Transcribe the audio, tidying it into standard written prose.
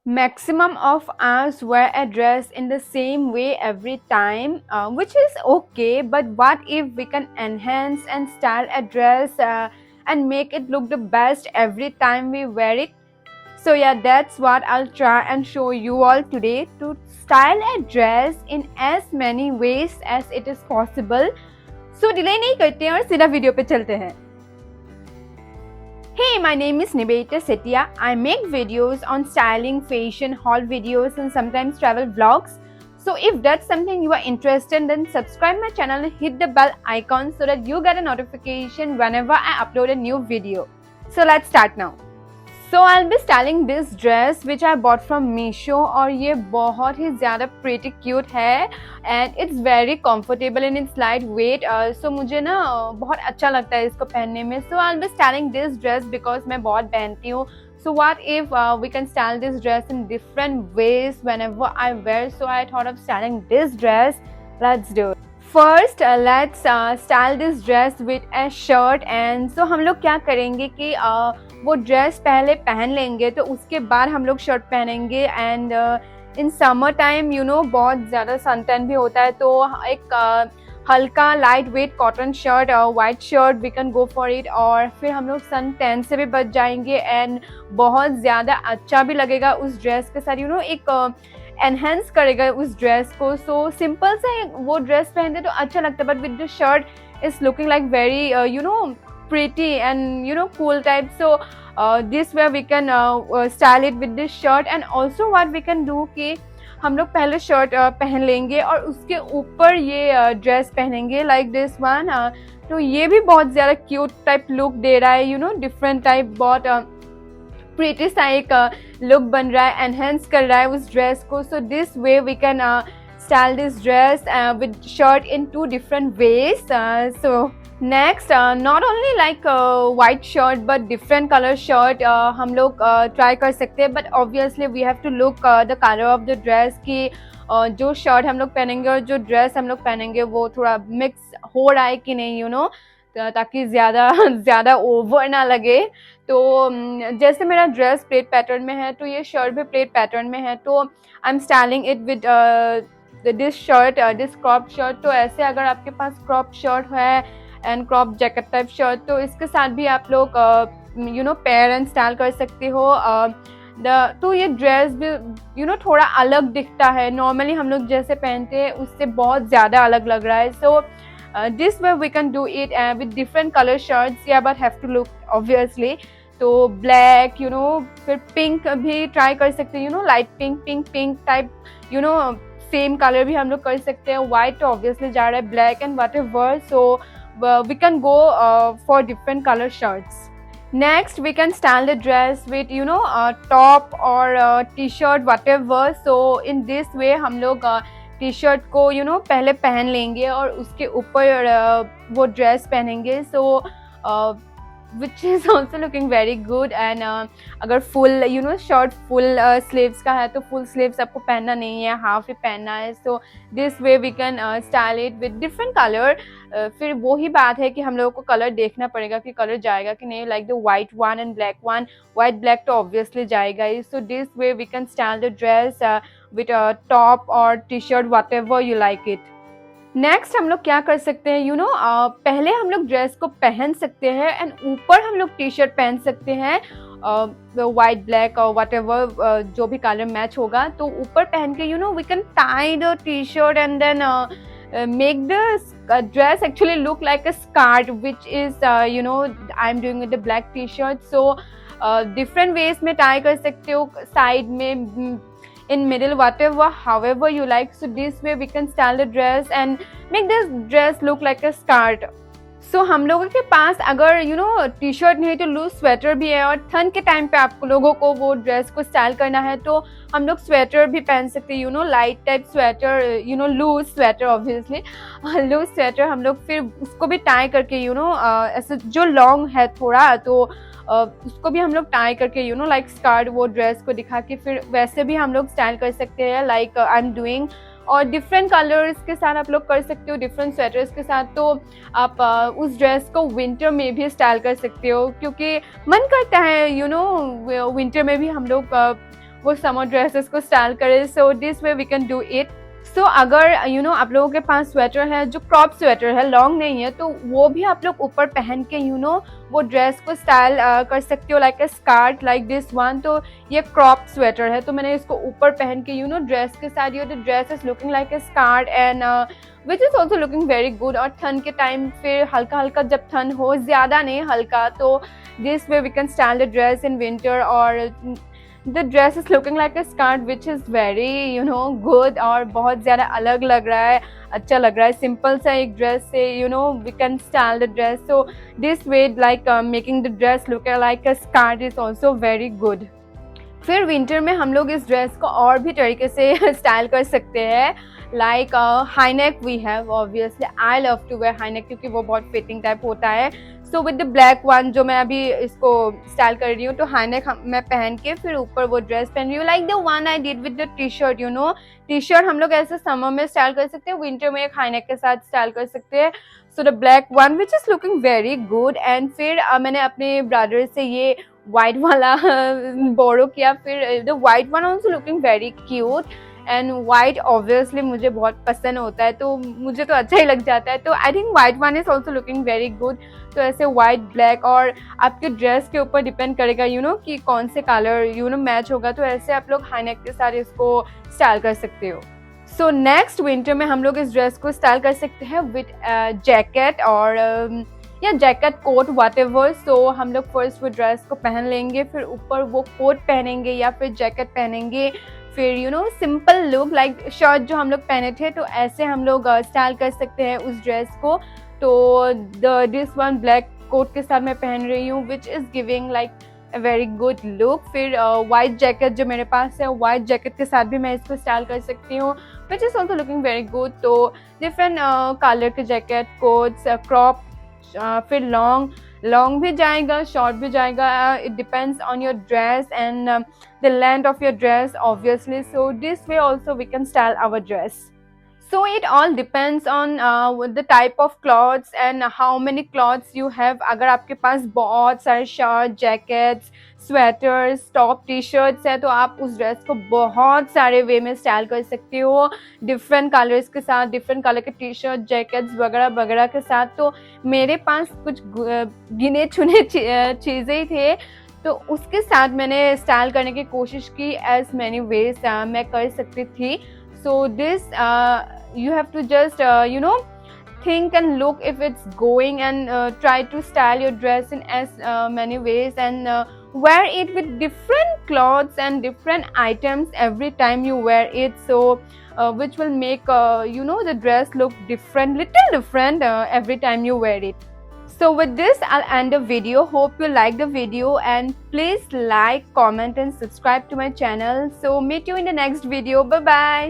Maximum of us wear a dress in the same way every time, which is okay, but what if we can enhance and style a dress and make it look the best every time we wear it? So yeah, that's what I'll try and show you all today, to style a dress in as many ways as it is possible. So delay नहीं करते हैं और सीधा video पे चलते हैं. Hey, my name is Nibedita. I make videos on styling, fashion, haul videos, and sometimes travel vlogs. So if that's something you are interested in, then subscribe my channel and hit the bell icon so that you get a notification whenever I upload a new video. So let's start now. So I'll be styling this dress which I bought from Meesho, और ये बहुत ही ज़्यादा pretty cute है and it's very comfortable and it's light weight. So मुझे ना बहुत अच्छा लगता है इसको पहनने में. So I'll be styling this dress because मैं बहुत पहनती हूँ. So what if we can style this dress in different ways whenever I wear? So I thought of styling this dress. Let's do it. First, let's style this dress with a shirt. And so हम लोग क्या करेंगे कि वो dress पहले पहन लेंगे, तो उसके बाद हम लोग शर्ट पहनेंगे. एंड इन समर टाइम बहुत ज़्यादा सन टैन भी होता है, तो एक हल्का लाइट वेट कॉटन शर्ट और white shirt we can go for it, और फिर हम लोग सन टैन से भी बच जाएंगे एंड बहुत ज़्यादा अच्छा भी लगेगा उस ड्रेस के साथ. एक एनहेंस करेगा उस ड्रेस को. सो सिंपल से वो ड्रेस पहनते तो अच्छा लगता है, but with the shirt is looking like very pretty and cool type. So this way we can style it with this shirt. And also what we can do कि हम लोग पहले शर्ट पहन लेंगे और उसके ऊपर ये ड्रेस पहनेंगे लाइक दिस वन. तो ये भी बहुत ज़्यादा क्यूट टाइप लुक दे रहा है, डिफरेंट टाइप, बहुत प्रीटी सा एक लुक बन रहा है, एनहेंस कर रहा है उस ड्रेस को. So this way we can style this dress with shirt in two different ways. So next, not only like white shirt but different color shirt हम लोग try कर सकते हैं, but obviously we have to look the color of the dress कि जो shirt हम लोग पहनेंगे और जो ड्रेस हम लोग पहनेंगे वो थोड़ा मिक्स हो रहा है कि नहीं, ताकि ज़्यादा ओवर ना लगे. तो जैसे मेरा ड्रेस प्लेट पैटर्न में है, तो ये शर्ट भी प्लेट पैटर्न में है, तो I am styling it with this shirt, this crop shirt. तो ऐसे अगर आपके पास क्रॉप शर्ट है and crop jacket type shirt, तो इसके साथ भी आप लोग पेयर एंड स्टाइल कर सकते हो. तो ये ड्रेस भी थोड़ा अलग दिखता है, नॉर्मली हम लोग जैसे पहनते हैं उससे बहुत ज़्यादा अलग लग रहा है. So this way we can do it with different colour shirts. या but have to look obviously. तो ब्लैक, फिर पिंक भी ट्राई कर सकते हैं, light pink type, same colour भी हम लोग कर सकते हैं. वाइट तो ऑब्वियसली जा रहा है, black and what ever. So we can go for different color shirts. Next, we can style the dress with top or t-shirt whatever. So in this way हम लोग t-shirt को पहले पहन लेंगे और उसके ऊपर वो ड्रेस पहनेंगे. So which is also looking very good. And अगर full शर्ट full sleeves का है, तो full sleeves आपको पहनना नहीं है, हाफ ही पहनना है. So this way we can style it with different color. फिर वो ही बात है कि हम लोगों को कलर देखना पड़ेगा कि कलर जाएगा कि नहीं, like the white one and black one. White black तो obviously जाएगा ही. So this way we can style the dress with a top or t-shirt whatever you like it. Next हम लोग क्या कर सकते हैं, पहले हम लोग ड्रेस को पहन सकते हैं एंड ऊपर हम लोग टी शर्ट पहन सकते हैं, वाइट ब्लैक और वट एवर जो भी कलर मैच होगा. तो ऊपर पहन के we can tie the T shirt and then make the dress actually look like a skirt, which is I'm doing with the black t-shirt. So different ways में tie कर सकते हो, side में, in middle, whatever, however you like. So this way we can style the dress and make this dress look like a skirt. So हम लोगों के पास अगर T shirt नहीं तो लूज स्वेटर भी है, और ठंड के टाइम पे आप लोगों को वो ड्रेस को स्टाइल करना है, तो हम लोग स्वेटर भी पहन सकते हैं, light type sweater, loose sweater, obviously loose sweater. हम लोग फिर उसको भी टाई करके ऐसे जो लॉन्ग है थोड़ा, तो उसको भी हम लोग टाई करके लाइक स्कर्ट वो ड्रेस को दिखा के फिर वैसे भी हम लोग स्टाइल कर सकते हैं, लाइक आई एम डूइंग. और डिफरेंट कलर्स के साथ आप लोग कर सकते हो, डिफरेंट स्वेटर्स के साथ. तो आप उस ड्रेस को विंटर में भी स्टाइल कर सकते हो, क्योंकि मन करता है विंटर में भी हम लोग वो समर ड्रेसेस को स्टाइल करे. So this way we can do it. So अगर आप लोगों के पास स्वेटर है जो क्रॉप स्वेटर है, लॉन्ग नहीं है, तो वो भी आप लोग ऊपर पहन के वो ड्रेस को स्टाइल कर सकते हो like a skirt like this one. तो ये क्रॉप स्वेटर है, तो मैंने इसको ऊपर पहन के ड्रेस के साथ the dress is looking like a skirt and which is also looking very good. और ठंड के टाइम फिर हल्का हल्का जब ठंड हो, ज़्यादा नहीं हल्का, तो this way we can style the dress in winter. और the dress is looking like a skirt which is very good और बहुत ज़्यादा अलग लग रहा है, अच्छा लग रहा है. सिंपल सा एक ड्रेस से we can style the dress. So this way like making the dress look like a skirt is also very good. फिर विंटर में हम लोग इस ड्रेस को और भी तरीके से स्टाइल कर सकते हैं. Like high neck we have, obviously I love to wear high neck क्योंकि वो बहुत फिटिंग टाइप होता है. So with the black one जो मैं अभी इसको स्टाइल कर रही हूँ, तो हाई नेक मैं पहन के फिर ऊपर वो ड्रेस पहन रही हूँ like the one I did with the T shirt. T shirt हम लोग ऐसे समर में स्टाइल कर सकते हैं, विंटर में एक हाई नेक के साथ स्टाइल कर सकते हैं. So the black one which is looking very good. And फिर मैंने अपने ब्रदर से ये वाइट वाला बोरो किया. फिर the white one also looking very cute and white obviously मुझे बहुत पसंद होता है, तो मुझे तो अच्छा ही लग जाता है. तो I think white one is also looking very good. तो ऐसे वाइट ब्लैक और आपके ड्रेस के ऊपर डिपेंड करेगा कि कौन से कलर मैच होगा. तो ऐसे आप लोग हाई नेक के साथ इसको स्टाइल कर सकते हो. सो नेक्स्ट विंटर में हम लोग इस ड्रेस को स्टाइल कर सकते हैं विद जैकेट और या जैकेट कोट वट एवर. सो हम लोग फर्स्ट वो ड्रेस को पहन लेंगे, फिर ऊपर वो कोट पहनेंगे या फिर जैकेट पहनेंगे. फिर सिंपल लुक लाइक शर्ट जो हम लोग पहने थे, तो ऐसे हम लोग स्टाइल कर सकते हैं उस ड्रेस को. तो दिस वन ब्लैक कोट के साथ मैं पहन रही हूँ which is giving like a very good look. फिर वाइट जैकेट जो मेरे पास है, वाइट जैकेट के साथ भी मैं इसको स्टाइल कर सकती हूँ which is also looking very good. तो डिफरेंट कलर के जैकेट कोट्स, क्रॉप, फिर लॉन्ग भी जाएगा, शॉर्ट भी जाएगा. It depends on your dress and the length of your dress obviously. So this way also we can style our dress. So it all depends on the type of clothes and how many clothes you have. अगर आपके पास बहुत सारे shirt, jackets, sweaters, top, T shirts है, तो आप उस dress को बहुत सारे वे में स्टाइल कर सकते हो, डिफरेंट कलर्स के साथ, डिफरेंट कलर के टी शर्ट, जैकेट्स वगैरह वगैरह के साथ. तो मेरे पास कुछ गिने चुने चीज़ें ही थे, तो उसके साथ मैंने स्टाइल करने की कोशिश की. एज मैनी वेज मैं कर सकती थी. So this you have to just think and look if it's going and try to style your dress in as many ways and wear it with different clothes and different items every time you wear it. So which will make the dress look little different every time you wear it. So with this I'll end the video. Hope you like the video and please like, comment and subscribe to my channel. So meet you in the next video. Bye bye.